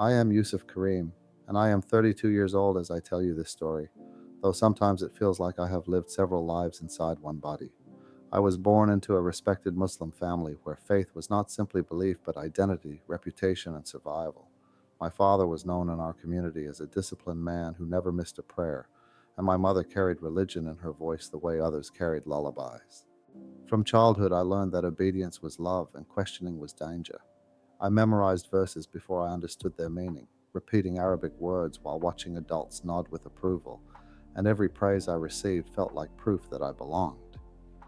I am Yusuf Kareem, and I am 32 years old as I tell you this story, though sometimes it feels like I have lived several lives inside one body. I was born into a respected Muslim family where faith was not simply belief but identity, reputation, and survival. My father was known in our community as a disciplined man who never missed a prayer, and my mother carried religion in her voice the way others carried lullabies. From childhood, I learned that obedience was love and questioning was danger. I memorized verses before I understood their meaning, repeating Arabic words while watching adults nod with approval, and every praise I received felt like proof that I belonged.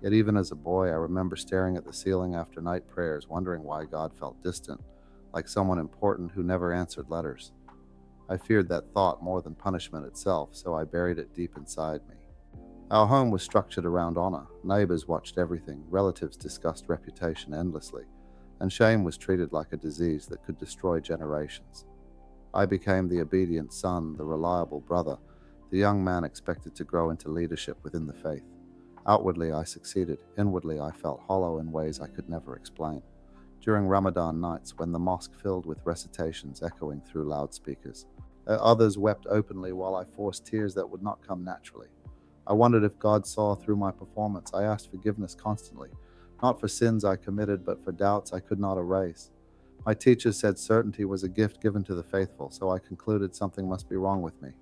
Yet, even as a boy, I remember staring at the ceiling after night prayers, wondering why God felt distant, like someone important who never answered letters. I feared that thought more than punishment itself, so I buried it deep inside me. Our home was structured around honor. Neighbors watched everything, relatives discussed reputation endlessly, and shame was treated like a disease that could destroy generations. I became the obedient son, the reliable brother, the young man expected to grow into leadership within the faith. Outwardly, I succeeded. Inwardly, I felt hollow in ways I could never explain. During Ramadan nights, when the mosque filled with recitations echoing through loudspeakers, others wept openly while I forced tears that would not come naturally. I wondered if God saw through my performance. I asked forgiveness constantly, not for sins I committed, but for doubts I could not erase. My teachers said certainty was a gift given to the faithful, so I concluded something must be wrong with me.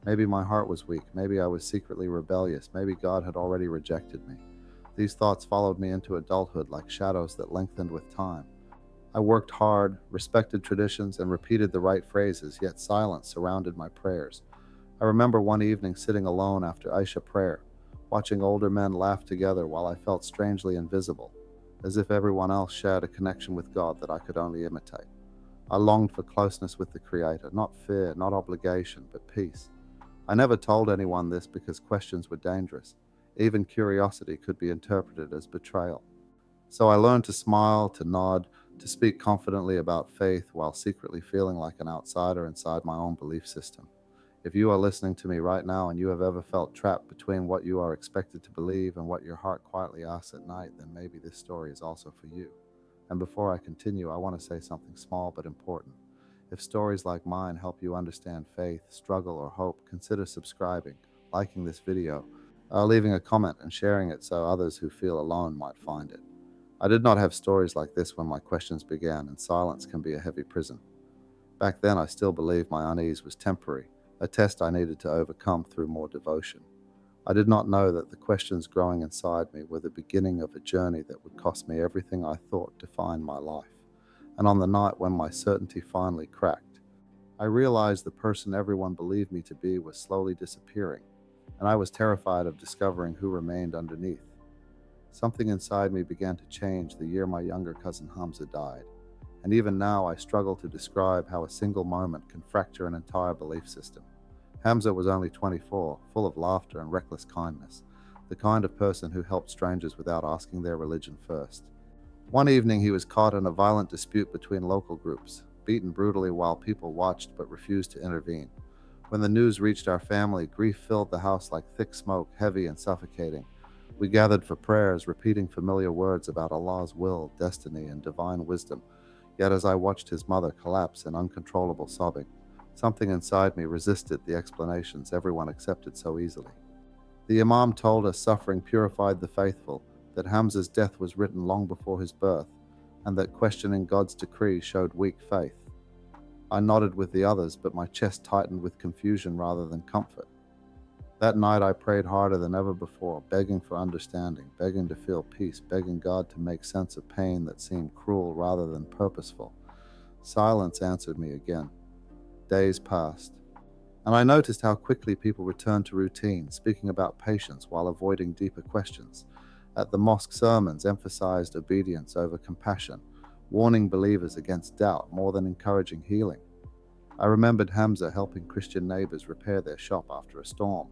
Maybe my heart was weak, maybe I was secretly rebellious, maybe God had already rejected me. These thoughts followed me into adulthood like shadows that lengthened with time. I worked hard, respected traditions, and repeated the right phrases, yet silence surrounded my prayers. I remember one evening sitting alone after Isha prayer, watching older men laugh together while I felt strangely invisible, as if everyone else shared a connection with God that I could only imitate. I longed for closeness with the Creator, not fear, not obligation, but peace. I never told anyone this because questions were dangerous. Even curiosity could be interpreted as betrayal. So I learned to smile, to nod, to speak confidently about faith while secretly feeling like an outsider inside my own belief system. If you are listening to me right now and you have ever felt trapped between what you are expected to believe and what your heart quietly asks at night, then maybe this story is also for you. And before I continue, I want to say something small but important. If stories like mine help you understand faith, struggle, or hope, consider subscribing, liking this video, leaving a comment, and sharing it so others who feel alone might find it. I did not have stories like this when my questions began, and silence can be a heavy prison. Back then, I still believed my unease was temporary, a test I needed to overcome through more devotion. I did not know that the questions growing inside me were the beginning of a journey that would cost me everything I thought defined my life. And on the night when my certainty finally cracked, I realized the person everyone believed me to be was slowly disappearing, and I was terrified of discovering who remained underneath. Something inside me began to change the year my younger cousin Hamza died, and even now I struggle to describe how a single moment can fracture an entire belief system. Hamza was only 24, full of laughter and reckless kindness, the kind of person who helped strangers without asking their religion first. One evening, he was caught in a violent dispute between local groups, beaten brutally while people watched but refused to intervene. When the news reached our family, grief filled the house like thick smoke, heavy and suffocating. We gathered for prayers, repeating familiar words about Allah's will, destiny, and divine wisdom. Yet as I watched his mother collapse in uncontrollable sobbing, something inside me resisted the explanations everyone accepted so easily. The Imam told us suffering purified the faithful, that Hamza's death was written long before his birth, and that questioning God's decree showed weak faith. I nodded with the others, but my chest tightened with confusion rather than comfort. That night I prayed harder than ever before, begging for understanding, begging to feel peace, begging God to make sense of pain that seemed cruel rather than purposeful. Silence answered me again. Days passed, and I noticed how quickly people returned to routine, speaking about patience while avoiding deeper questions. At the mosque, sermons emphasized obedience over compassion, warning believers against doubt more than encouraging healing. I remembered Hamza helping Christian neighbors repair their shop after a storm,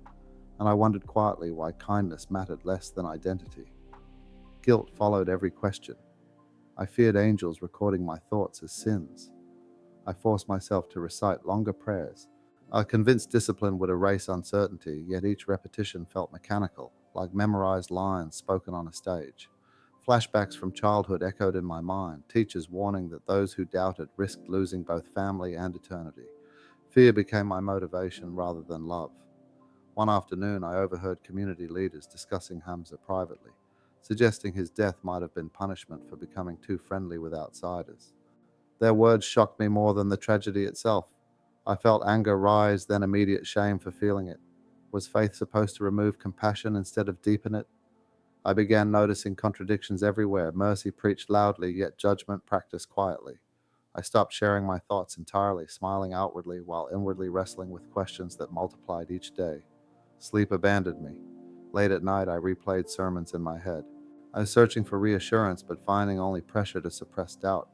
and I wondered quietly why kindness mattered less than identity. Guilt followed every question. I feared angels recording my thoughts as sins. I forced myself to recite longer prayers. I convinced discipline would erase uncertainty, yet each repetition felt mechanical, like memorized lines spoken on a stage. Flashbacks from childhood echoed in my mind, teachers warning that those who doubted risked losing both family and eternity. Fear became my motivation rather than love. One afternoon, I overheard community leaders discussing Hamza privately, suggesting his death might have been punishment for becoming too friendly with outsiders. Their words shocked me more than the tragedy itself. I felt anger rise, then immediate shame for feeling it. Was faith supposed to remove compassion instead of deepen it? I began noticing contradictions everywhere, mercy preached loudly, yet judgment practiced quietly. I stopped sharing my thoughts entirely, smiling outwardly while inwardly wrestling with questions that multiplied each day. Sleep abandoned me. Late at night, I replayed sermons in my head. I was searching for reassurance, but finding only pressure to suppress doubt.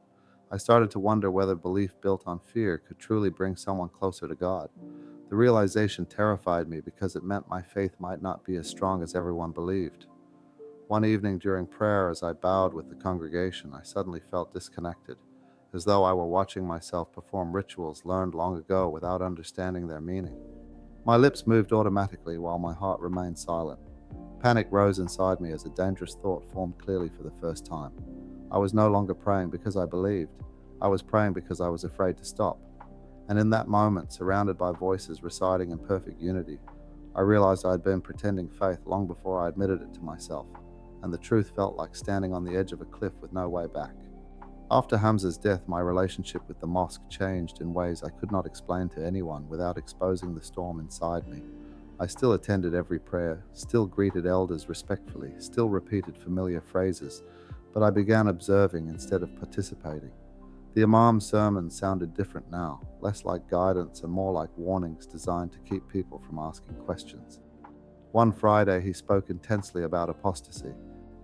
I started to wonder whether belief built on fear could truly bring someone closer to God. The realization terrified me because it meant my faith might not be as strong as everyone believed. One evening during prayer, as I bowed with the congregation, I suddenly felt disconnected, as though I were watching myself perform rituals learned long ago without understanding their meaning. My lips moved automatically while my heart remained silent. Panic rose inside me as a dangerous thought formed clearly for the first time. I was no longer praying because I believed. I was praying because I was afraid to stop. And in that moment, surrounded by voices reciting in perfect unity, I realized I had been pretending faith long before I admitted it to myself, and the truth felt like standing on the edge of a cliff with no way back. After Hamza's death, my relationship with the mosque changed in ways I could not explain to anyone without exposing the storm inside me. I still attended every prayer, still greeted elders respectfully, still repeated familiar phrases, but I began observing instead of participating. The Imam's sermons sounded different now, less like guidance and more like warnings designed to keep people from asking questions. One Friday, he spoke intensely about apostasy.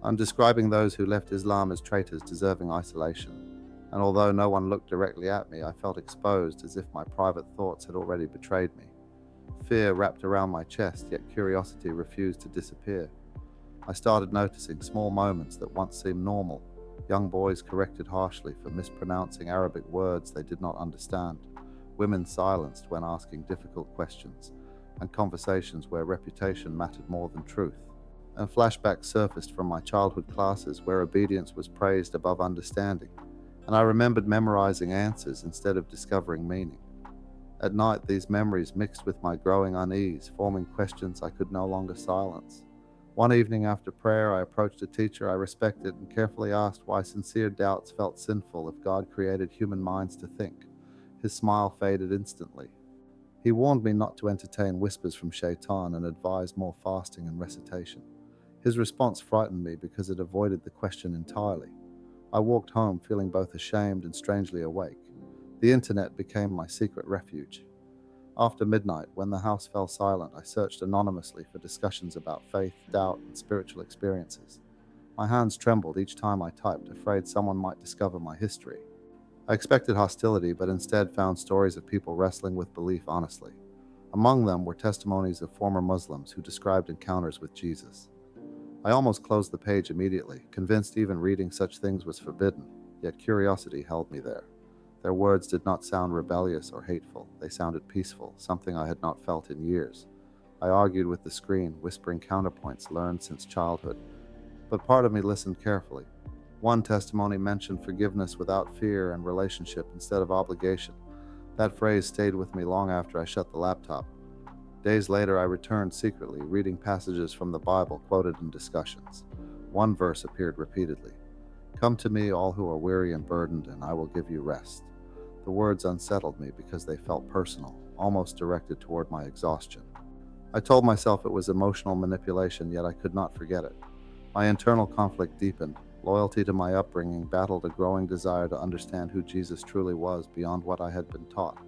I'm describing those who left Islam as traitors deserving isolation, and although no one looked directly at me, I felt exposed as if my private thoughts had already betrayed me. Fear wrapped around my chest, yet curiosity refused to disappear. I started noticing small moments that once seemed normal. Young boys corrected harshly for mispronouncing Arabic words they did not understand, women silenced when asking difficult questions, and conversations where reputation mattered more than truth. And flashbacks surfaced from my childhood classes where obedience was praised above understanding, and I remembered memorizing answers instead of discovering meaning. At night, these memories mixed with my growing unease, forming questions I could no longer silence. One evening after prayer, I approached a teacher I respected and carefully asked why sincere doubts felt sinful if God created human minds to think. His smile faded instantly. He warned me not to entertain whispers from Shaitan and advised more fasting and recitation. His response frightened me because it avoided the question entirely. I walked home feeling both ashamed and strangely awake. The internet became my secret refuge. After midnight, when the house fell silent, I searched anonymously for discussions about faith, doubt, and spiritual experiences. My hands trembled each time I typed, afraid someone might discover my history. I expected hostility, but instead found stories of people wrestling with belief honestly. Among them were testimonies of former Muslims who described encounters with Jesus. I almost closed the page immediately, convinced even reading such things was forbidden, yet curiosity held me there. Their words did not sound rebellious or hateful. They sounded peaceful, something I had not felt in years. I argued with the screen, whispering counterpoints learned since childhood. But part of me listened carefully. One testimony mentioned forgiveness without fear and relationship instead of obligation. That phrase stayed with me long after I shut the laptop. Days later, I returned secretly, reading passages from the Bible quoted in discussions. One verse appeared repeatedly. "Come to me, all who are weary and burdened, and I will give you rest." The words unsettled me because they felt personal, almost directed toward my exhaustion. I told myself it was emotional manipulation, yet I could not forget it. My internal conflict deepened. Loyalty to my upbringing battled a growing desire to understand who Jesus truly was beyond what I had been taught.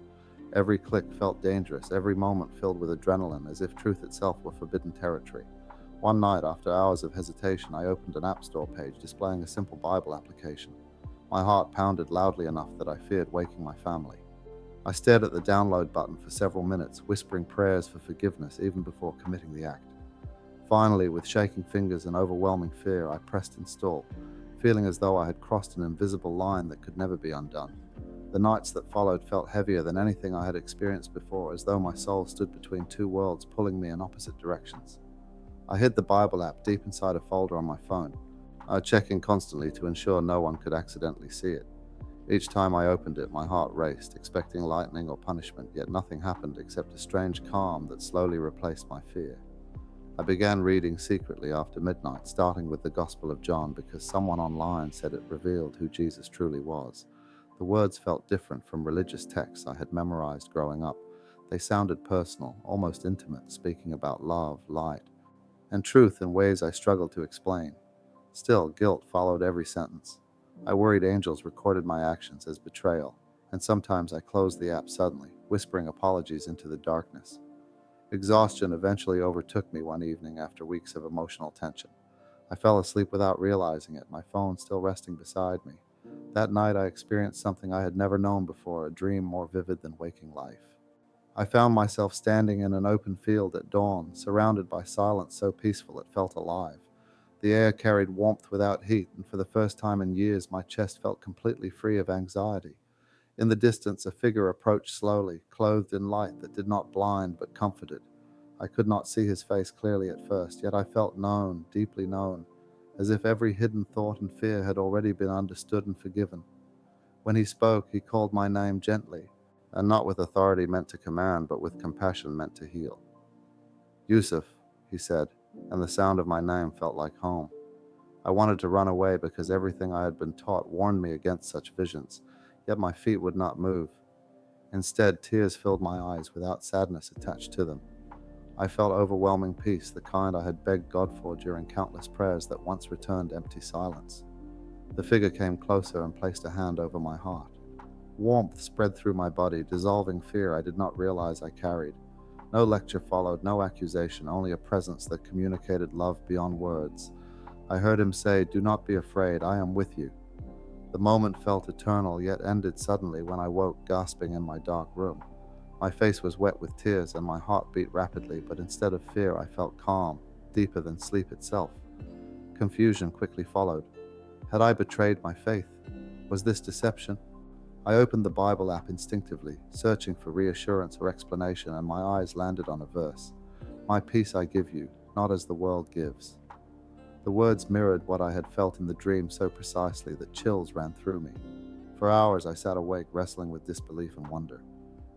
Every click felt dangerous, every moment filled with adrenaline, as if truth itself were forbidden territory. One night, after hours of hesitation, I opened an App Store page displaying a simple Bible application. My heart pounded loudly enough that I feared waking my family. I stared at the download button for several minutes, whispering prayers for forgiveness even before committing the act. Finally, with shaking fingers and overwhelming fear, I pressed install, feeling as though I had crossed an invisible line that could never be undone. The nights that followed felt heavier than anything I had experienced before, as though my soul stood between two worlds pulling me in opposite directions. I hid the Bible app deep inside a folder on my phone. checking constantly to ensure no one could accidentally see it. Each time I opened it, my heart raced, expecting lightning or punishment, yet nothing happened except a strange calm that slowly replaced my fear. I began reading secretly after midnight, starting with the Gospel of John because someone online said it revealed who Jesus truly was. The words felt different from religious texts I had memorized growing up. They sounded personal, almost intimate, speaking about love, light, and truth in ways I struggled to explain. Still, guilt followed every sentence. I worried angels recorded my actions as betrayal, and sometimes I closed the app suddenly, whispering apologies into the darkness. Exhaustion eventually overtook me one evening after weeks of emotional tension. I fell asleep without realizing it, my phone still resting beside me. That night I experienced something I had never known before, a dream more vivid than waking life. I found myself standing in an open field at dawn, surrounded by silence so peaceful it felt alive. The air carried warmth without heat, and for the first time in years my chest felt completely free of anxiety. In the distance, a figure approached slowly, clothed in light that did not blind but comforted. I could not see his face clearly at first, yet I felt known, deeply known, as if every hidden thought and fear had already been understood and forgiven. When he spoke, he called my name gently, and not with authority meant to command, but with compassion meant to heal. Yusuf, he said, and the sound of my name felt like home. I wanted to run away because everything I had been taught warned me against such visions, yet my feet would not move. Instead, tears filled my eyes without sadness attached to them. I felt overwhelming peace, the kind I had begged God for during countless prayers that once returned empty silence. The figure came closer and placed a hand over my heart. Warmth spread through my body, dissolving fear I did not realize I carried. No lecture followed, no accusation, only a presence that communicated love beyond words. I heard him say, "Do not be afraid, I am with you." The moment felt eternal, yet ended suddenly when I woke gasping in my dark room. My face was wet with tears and my heart beat rapidly, but instead of fear, I felt calm, deeper than sleep itself. Confusion quickly followed. Had I betrayed my faith? Was this deception? I opened the Bible app instinctively, searching for reassurance or explanation, and my eyes landed on a verse. "My peace I give you, not as the world gives." The words mirrored what I had felt in the dream so precisely that chills ran through me. For hours I sat awake, wrestling with disbelief and wonder.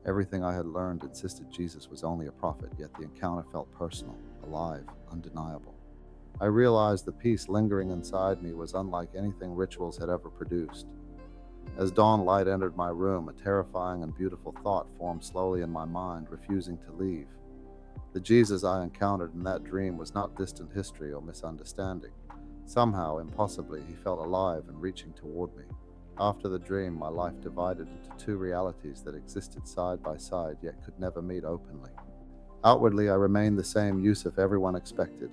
Everything I had learned insisted Jesus was only a prophet, yet the encounter felt personal, alive, undeniable. I realized the peace lingering inside me was unlike anything rituals had ever produced. As dawn light entered my room, a terrifying and beautiful thought formed slowly in my mind, refusing to leave. The Jesus I encountered in that dream was not distant history or misunderstanding. Somehow, impossibly, he felt alive and reaching toward me. After the dream, my life divided into two realities that existed side by side yet could never meet openly. Outwardly, I remained the same Yusuf everyone expected,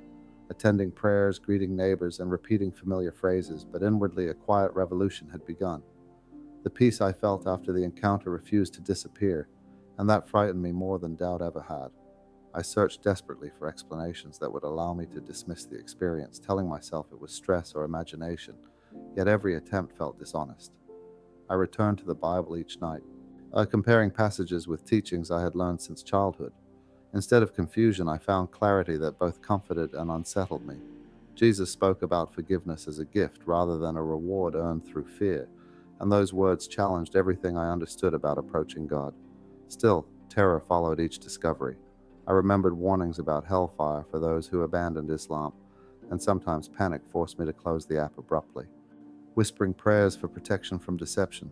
attending prayers, greeting neighbors, and repeating familiar phrases, but inwardly a quiet revolution had begun. The peace I felt after the encounter refused to disappear, and that frightened me more than doubt ever had. I searched desperately for explanations that would allow me to dismiss the experience, telling myself it was stress or imagination, yet every attempt felt dishonest. I returned to the Bible each night, comparing passages with teachings I had learned since childhood. Instead of confusion, I found clarity that both comforted and unsettled me. Jesus spoke about forgiveness as a gift rather than a reward earned through fear, and those words challenged everything I understood about approaching God. Still, terror followed each discovery. I remembered warnings about hellfire for those who abandoned Islam, and sometimes panic forced me to close the app abruptly, whispering prayers for protection from deception.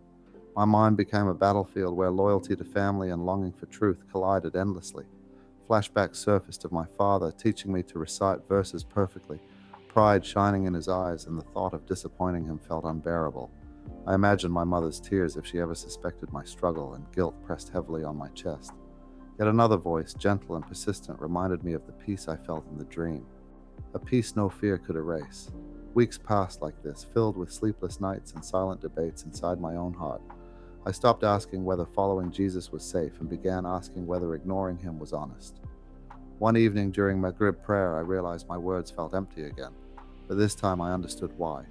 My mind became a battlefield where loyalty to family and longing for truth collided endlessly. Flashbacks surfaced of my father teaching me to recite verses perfectly, pride shining in his eyes, and the thought of disappointing him felt unbearable. I imagined my mother's tears if she ever suspected my struggle, and guilt pressed heavily on my chest. Yet another voice, gentle and persistent, reminded me of the peace I felt in the dream, a peace no fear could erase. Weeks passed like this, filled with sleepless nights and silent debates inside my own heart. I stopped asking whether following Jesus was safe and began asking whether ignoring him was honest. One evening during Maghrib prayer, I realized my words felt empty again, but this time I understood why.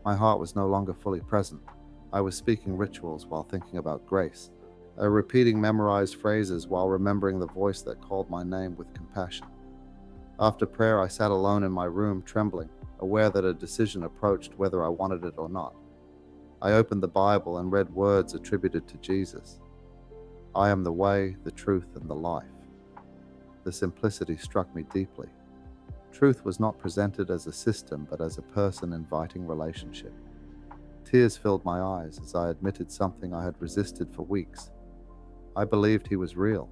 My heart was no longer fully present. I was speaking rituals while thinking about grace, repeating memorized phrases while remembering the voice that called my name with compassion. After prayer, I sat alone in my room, trembling. aware that a decision approached whether I wanted it or not. I opened the Bible and read words attributed to Jesus. I am the way, the truth, and the life. The simplicity struck me deeply. Truth was not presented as a system, but as a person inviting relationship. Tears filled my eyes as I admitted something I had resisted for weeks. I believed he was real.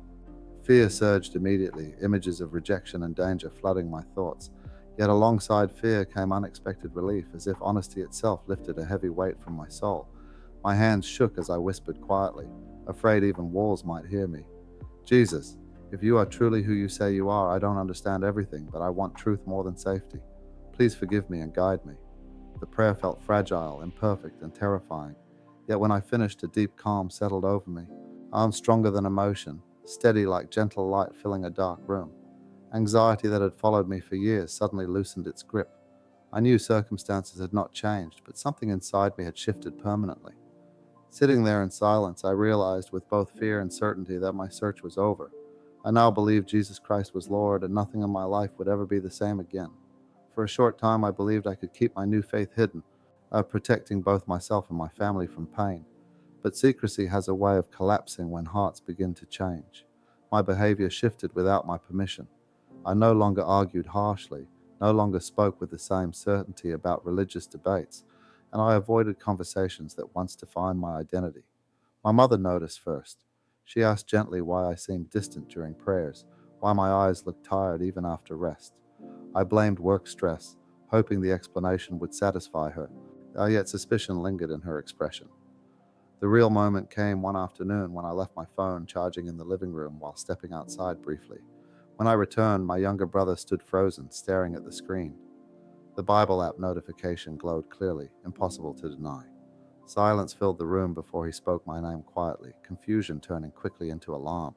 Fear surged immediately, images of rejection and danger flooding my thoughts. Yet alongside fear came unexpected relief, as if honesty itself lifted a heavy weight from my soul. My hands shook as I whispered quietly, afraid even walls might hear me. Jesus, if you are truly who you say you are, I don't understand everything, but I want truth more than safety. Please forgive me and guide me. The prayer felt fragile, imperfect, and terrifying. Yet when I finished, a deep calm settled over me. Arms stronger than emotion, steady like gentle light filling a dark room. Anxiety that had followed me for years suddenly loosened its grip. I knew circumstances had not changed, but something inside me had shifted permanently. Sitting there in silence, I realized with both fear and certainty that my search was over. I now believed Jesus Christ was Lord, and nothing in my life would ever be the same again. For a short time, I believed I could keep my new faith hidden, protecting both myself and my family from pain. But secrecy has a way of collapsing when hearts begin to change. My behavior shifted without my permission. I no longer argued harshly, no longer spoke with the same certainty about religious debates, and I avoided conversations that once defined my identity. My mother noticed first. She asked gently why I seemed distant during prayers, why my eyes looked tired even after rest. I blamed work stress, hoping the explanation would satisfy her, yet suspicion lingered in her expression. The real moment came one afternoon when I left my phone charging in the living room while stepping outside briefly. When I returned, my younger brother stood frozen, staring at the screen. The Bible app notification glowed clearly, impossible to deny. Silence filled the room before he spoke my name quietly, confusion turning quickly into alarm.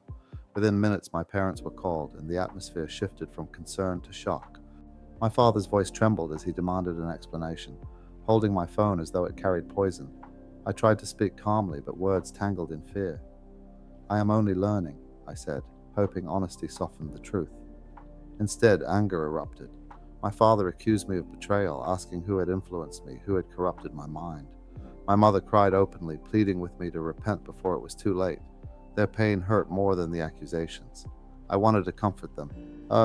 Within minutes, my parents were called, and the atmosphere shifted from concern to shock. My father's voice trembled as he demanded an explanation, holding my phone as though it carried poison. I tried to speak calmly, but words tangled in fear. I am only learning, I said, hoping honesty softened the truth. Instead, anger erupted. My father accused me of betrayal, asking who had influenced me, who had corrupted my mind. My mother cried openly, pleading with me to repent before it was too late. Their pain hurt more than the accusations. I wanted to comfort them,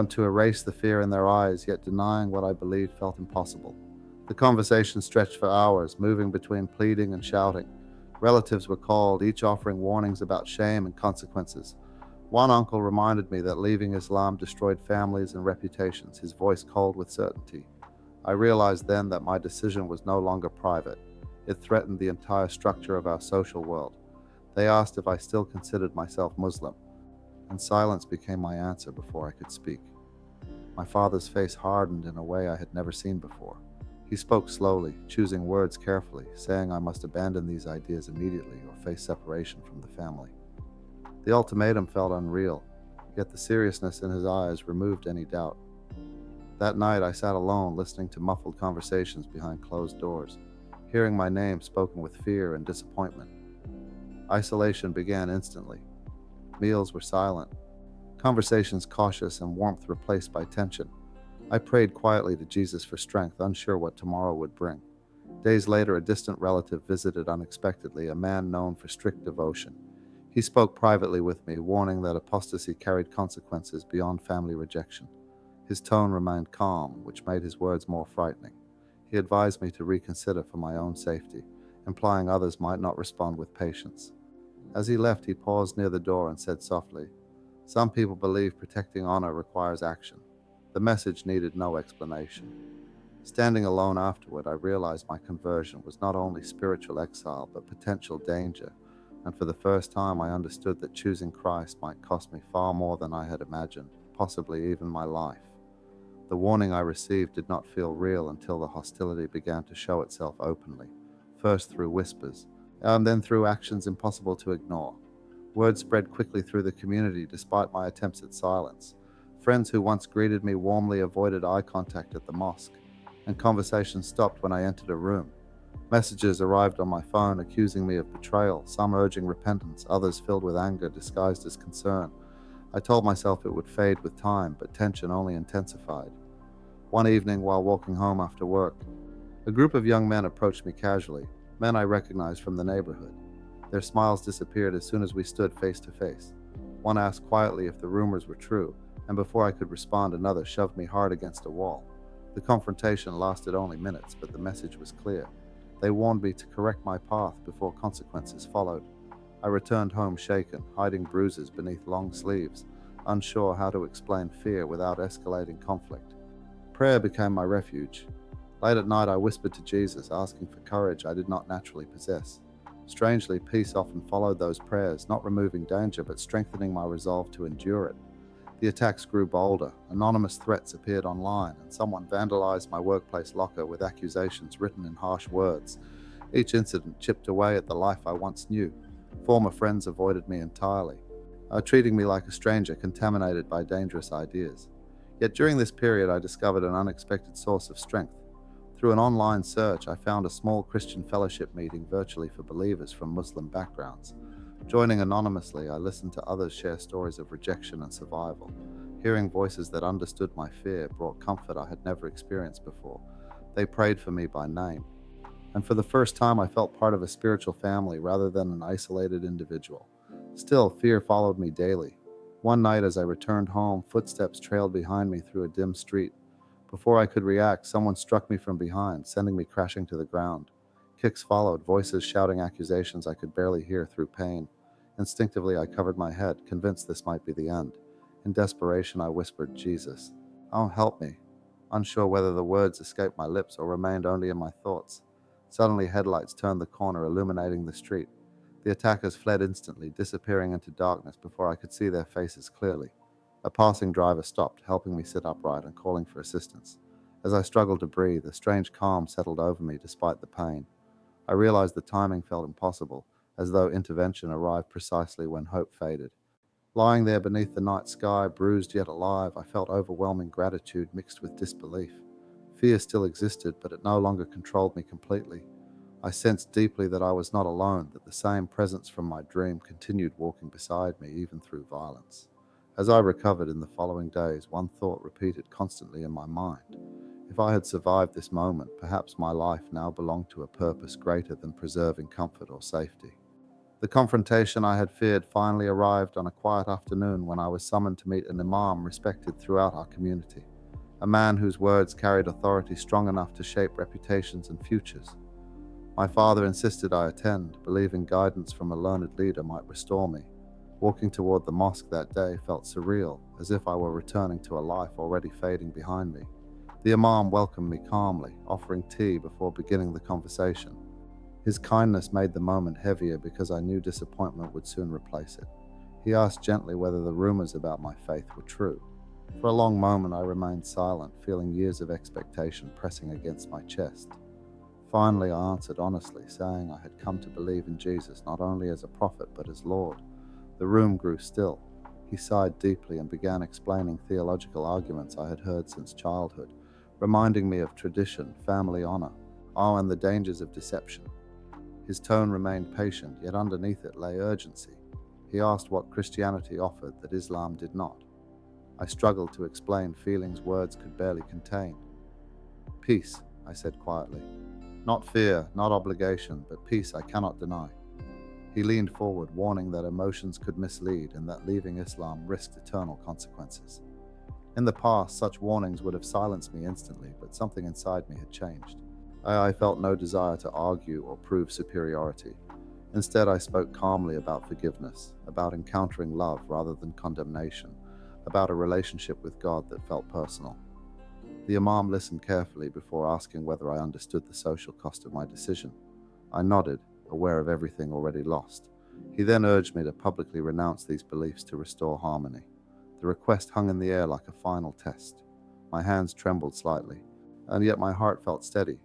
to erase the fear in their eyes, yet denying what I believed felt impossible. The conversation stretched for hours, moving between pleading and shouting. Relatives were called, each offering warnings about shame and consequences. One uncle reminded me that leaving Islam destroyed families and reputations, his voice cold with certainty. I realized then that my decision was no longer private. It threatened the entire structure of our social world. They asked if I still considered myself Muslim, and silence became my answer before I could speak. My father's face hardened in a way I had never seen before. He spoke slowly, choosing words carefully, saying I must abandon these ideas immediately or face separation from the family. The ultimatum felt unreal, yet the seriousness in his eyes removed any doubt. That night I sat alone, listening to muffled conversations behind closed doors, hearing my name spoken with fear and disappointment. Isolation began instantly. Meals were silent, conversations cautious, and warmth replaced by tension. I prayed quietly to Jesus for strength, unsure what tomorrow would bring. Days later, a distant relative visited unexpectedly, a man known for strict devotion. He spoke privately with me, warning that apostasy carried consequences beyond family rejection. His tone remained calm, which made his words more frightening. He advised me to reconsider for my own safety, implying others might not respond with patience. As he left, he paused near the door and said softly, "Some people believe protecting honor requires action." The message needed no explanation. Standing alone afterward, I realized my conversion was not only spiritual exile, but potential danger, and for the first time I understood that choosing Christ might cost me far more than I had imagined, possibly even my life. The warning I received did not feel real until the hostility began to show itself openly, first through whispers, and then through actions impossible to ignore. Word spread quickly through the community despite my attempts at silence. Friends who once greeted me warmly avoided eye contact at the mosque, and conversation stopped when I entered a room. Messages arrived on my phone accusing me of betrayal, some urging repentance, others filled with anger disguised as concern. I told myself it would fade with time, but tension only intensified. One evening, while walking home after work, a group of young men approached me casually, men I recognized from the neighborhood. Their smiles disappeared as soon as we stood face to face. One asked quietly if the rumors were true, and before I could respond, another shoved me hard against a wall. The confrontation lasted only minutes, but the message was clear. They warned me to correct my path before consequences followed. I returned home shaken, hiding bruises beneath long sleeves, unsure how to explain fear without escalating conflict. Prayer became my refuge. Late at night, I whispered to Jesus, asking for courage I did not naturally possess. Strangely, peace often followed those prayers, not removing danger, but strengthening my resolve to endure it. The attacks grew bolder. Anonymous threats appeared online, and someone vandalized my workplace locker with accusations written in harsh words. Each incident chipped away at the life I once knew. Former friends avoided me entirely, treating me like a stranger contaminated by dangerous ideas. Yet during this period, I discovered an unexpected source of strength. Through an online search, I found a small Christian fellowship meeting virtually for believers from Muslim backgrounds. Joining anonymously, I listened to others share stories of rejection and survival. Hearing voices that understood my fear brought comfort I had never experienced before. They prayed for me by name. And for the first time, I felt part of a spiritual family rather than an isolated individual. Still, fear followed me daily. One night, as I returned home, footsteps trailed behind me through a dim street. Before I could react, someone struck me from behind, sending me crashing to the ground. Kicks followed, voices shouting accusations I could barely hear through pain. Instinctively, I covered my head, convinced this might be the end. In desperation, I whispered, "Jesus, oh, help me," unsure whether the words escaped my lips or remained only in my thoughts. Suddenly, headlights turned the corner, illuminating the street. The attackers fled instantly, disappearing into darkness before I could see their faces clearly. A passing driver stopped, helping me sit upright and calling for assistance. As I struggled to breathe, a strange calm settled over me despite the pain. I realized the timing felt impossible, as though intervention arrived precisely when hope faded. Lying there beneath the night sky, bruised yet alive, I felt overwhelming gratitude mixed with disbelief. Fear still existed, but it no longer controlled me completely. I sensed deeply that I was not alone, that the same presence from my dream continued walking beside me even through violence. As I recovered in the following days, one thought repeated constantly in my mind. If I had survived this moment, perhaps my life now belonged to a purpose greater than preserving comfort or safety. The confrontation I had feared finally arrived on a quiet afternoon when I was summoned to meet an imam respected throughout our community, a man whose words carried authority strong enough to shape reputations and futures. My father insisted I attend, believing guidance from a learned leader might restore me. Walking toward the mosque that day felt surreal, as if I were returning to a life already fading behind me. The imam welcomed me calmly, offering tea before beginning the conversation. His kindness made the moment heavier because I knew disappointment would soon replace it. He asked gently whether the rumors about my faith were true. For a long moment I remained silent, feeling years of expectation pressing against my chest. Finally, I answered honestly, saying I had come to believe in Jesus not only as a prophet but as Lord. The room grew still. He sighed deeply and began explaining theological arguments I had heard since childhood, reminding me of tradition, family honor, and the dangers of deception. His tone remained patient, yet underneath it lay urgency. He asked what Christianity offered that Islam did not. I struggled to explain feelings words could barely contain. "Peace," I said quietly. "Not fear, not obligation, but peace I cannot deny." He leaned forward, warning that emotions could mislead and that leaving Islam risked eternal consequences. In the past, such warnings would have silenced me instantly, but something inside me had changed. I felt no desire to argue or prove superiority. Instead, I spoke calmly about forgiveness, about encountering love rather than condemnation, about a relationship with God that felt personal. The Imam listened carefully before asking whether I understood the social cost of my decision. I nodded, aware of everything already lost. He then urged me to publicly renounce these beliefs to restore harmony. The request hung in the air like a final test. My hands trembled slightly, and yet my heart felt steady.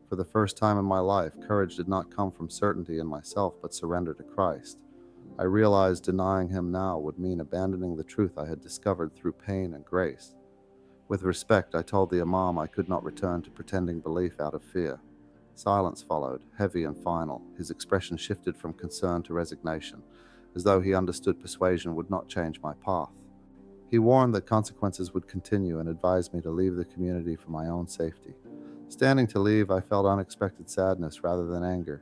For the first time in my life, courage did not come from certainty in myself, but surrender to Christ. I realized denying him now would mean abandoning the truth I had discovered through pain and grace. With respect, I told the Imam I could not return to pretending belief out of fear. Silence followed, heavy and final. His expression shifted from concern to resignation, as though he understood persuasion would not change my path. He warned that consequences would continue and advised me to leave the community for my own safety. Standing to leave, I felt unexpected sadness rather than anger.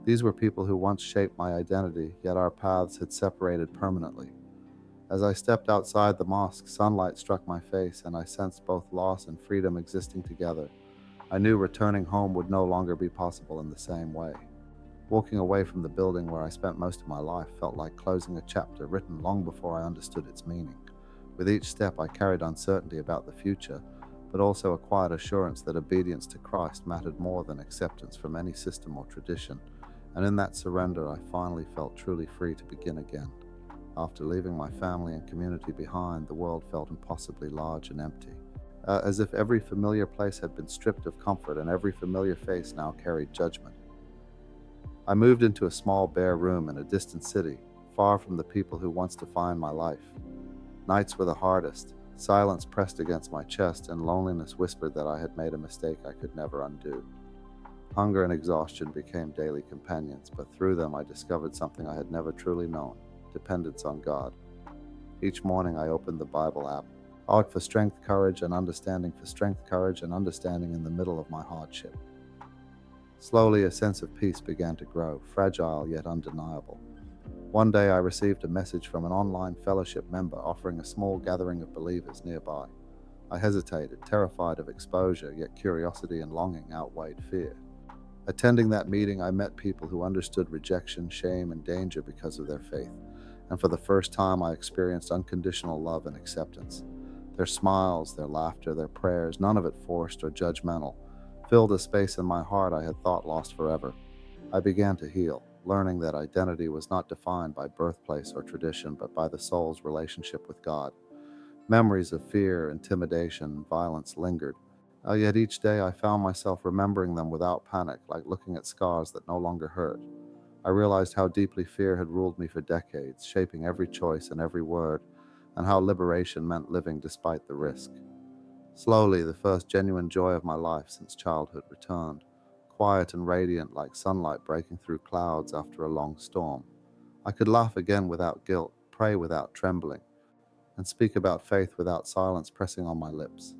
These were people who once shaped my identity, yet our paths had separated permanently. As I stepped outside the mosque, sunlight struck my face, and I sensed both loss and freedom existing together. I knew returning home would no longer be possible in the same way. Walking away from the building where I spent most of my life felt like closing a chapter written long before I understood its meaning. With each step, I carried uncertainty about the future, but also a quiet assurance that obedience to Christ mattered more than acceptance from any system or tradition. And in that surrender, I finally felt truly free to begin again. After leaving my family and community behind, the world felt impossibly large and empty, as if every familiar place had been stripped of comfort and every familiar face now carried judgment. I moved into a small bare room in a distant city, far from the people who once defined my life. Nights were the hardest. Silence pressed against my chest, and loneliness whispered that I had made a mistake I could never undo. Hunger and exhaustion became daily companions, but through them I discovered something I had never truly known: dependence on God. Each morning I opened the Bible app, out for strength, courage, and understanding, for strength, courage, and understanding in the middle of my hardship. Slowly, a sense of peace began to grow, fragile yet undeniable. One day I received a message from an online fellowship member offering a small gathering of believers nearby. I hesitated, terrified of exposure, yet curiosity and longing outweighed fear. Attending that meeting, I met people who understood rejection, shame, and danger because of their faith, and for the first time I experienced unconditional love and acceptance. Their smiles, their laughter, their prayers, none of it forced or judgmental, filled a space in my heart I had thought lost forever. I began to heal, learning that identity was not defined by birthplace or tradition, but by the soul's relationship with God. Memories of fear, intimidation, and violence lingered. Yet each day I found myself remembering them without panic, like looking at scars that no longer hurt. I realized how deeply fear had ruled me for decades, shaping every choice and every word, and how liberation meant living despite the risk. Slowly, the first genuine joy of my life since childhood returned, quiet and radiant like sunlight breaking through clouds after a long storm. I could laugh again without guilt, pray without trembling, and speak about faith without silence pressing on my lips.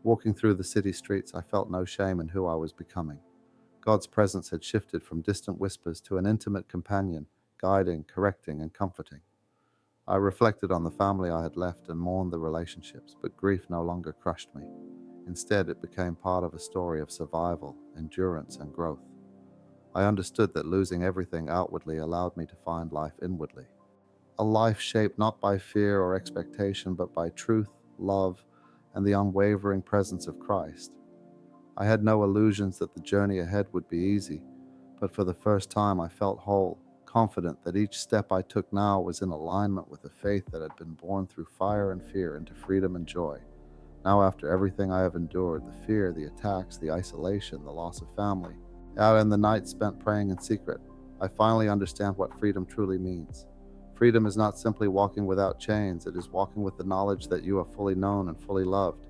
Walking through the city streets, I felt no shame in who I was becoming. God's presence had shifted from distant whispers to an intimate companion, guiding, correcting, and comforting. I reflected on the family I had left and mourned the relationships, but grief no longer crushed me. Instead, it became part of a story of survival, endurance, and growth. I understood that losing everything outwardly allowed me to find life inwardly. A life shaped not by fear or expectation, but by truth, love, and the unwavering presence of Christ. I had no illusions that the journey ahead would be easy, but for the first time I felt whole, confident that each step I took now was in alignment with the faith that had been born through fire and fear into freedom and joy. Now, after everything I have endured, the fear, the attacks, the isolation, the loss of family, out in the night spent praying in secret, I finally understand what freedom truly means. Freedom is not simply walking without chains, it is walking with the knowledge that you are fully known and fully loved.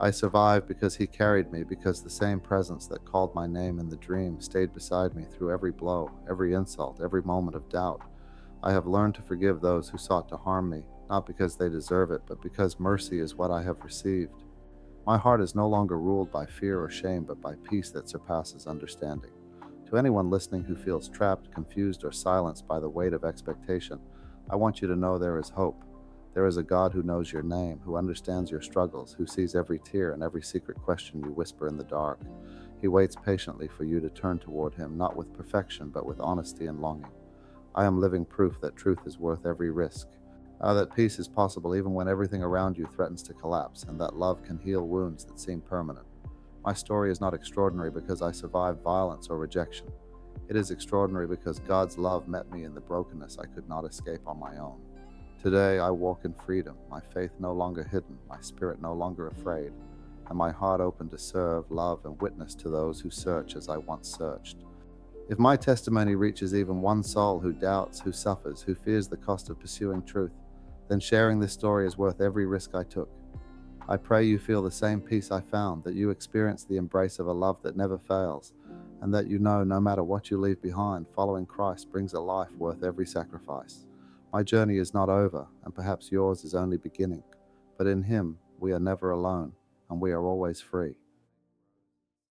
I survived because he carried me, because the same presence that called my name in the dream stayed beside me through every blow, every insult, every moment of doubt. I have learned to forgive those who sought to harm me, not because they deserve it, but because mercy is what I have received. My heart is no longer ruled by fear or shame, but by peace that surpasses understanding. To anyone listening who feels trapped, confused, or silenced by the weight of expectation, I want you to know there is hope. There is a God who knows your name, who understands your struggles, who sees every tear and every secret question you whisper in the dark. He waits patiently for you to turn toward him, not with perfection, but with honesty and longing. I am living proof that truth is worth every risk, that peace is possible even when everything around you threatens to collapse, and that love can heal wounds that seem permanent. My story is not extraordinary because I survived violence or rejection. It is extraordinary because God's love met me in the brokenness I could not escape on my own. Today I walk in freedom, my faith no longer hidden, my spirit no longer afraid, and my heart open to serve, love, and witness to those who search as I once searched. If my testimony reaches even one soul who doubts, who suffers, who fears the cost of pursuing truth, then sharing this story is worth every risk I took. I pray you feel the same peace I found, that you experience the embrace of a love that never fails, and that you know no matter what you leave behind, following Christ brings a life worth every sacrifice. My journey is not over, and perhaps yours is only beginning, but in Him we are never alone, and we are always free.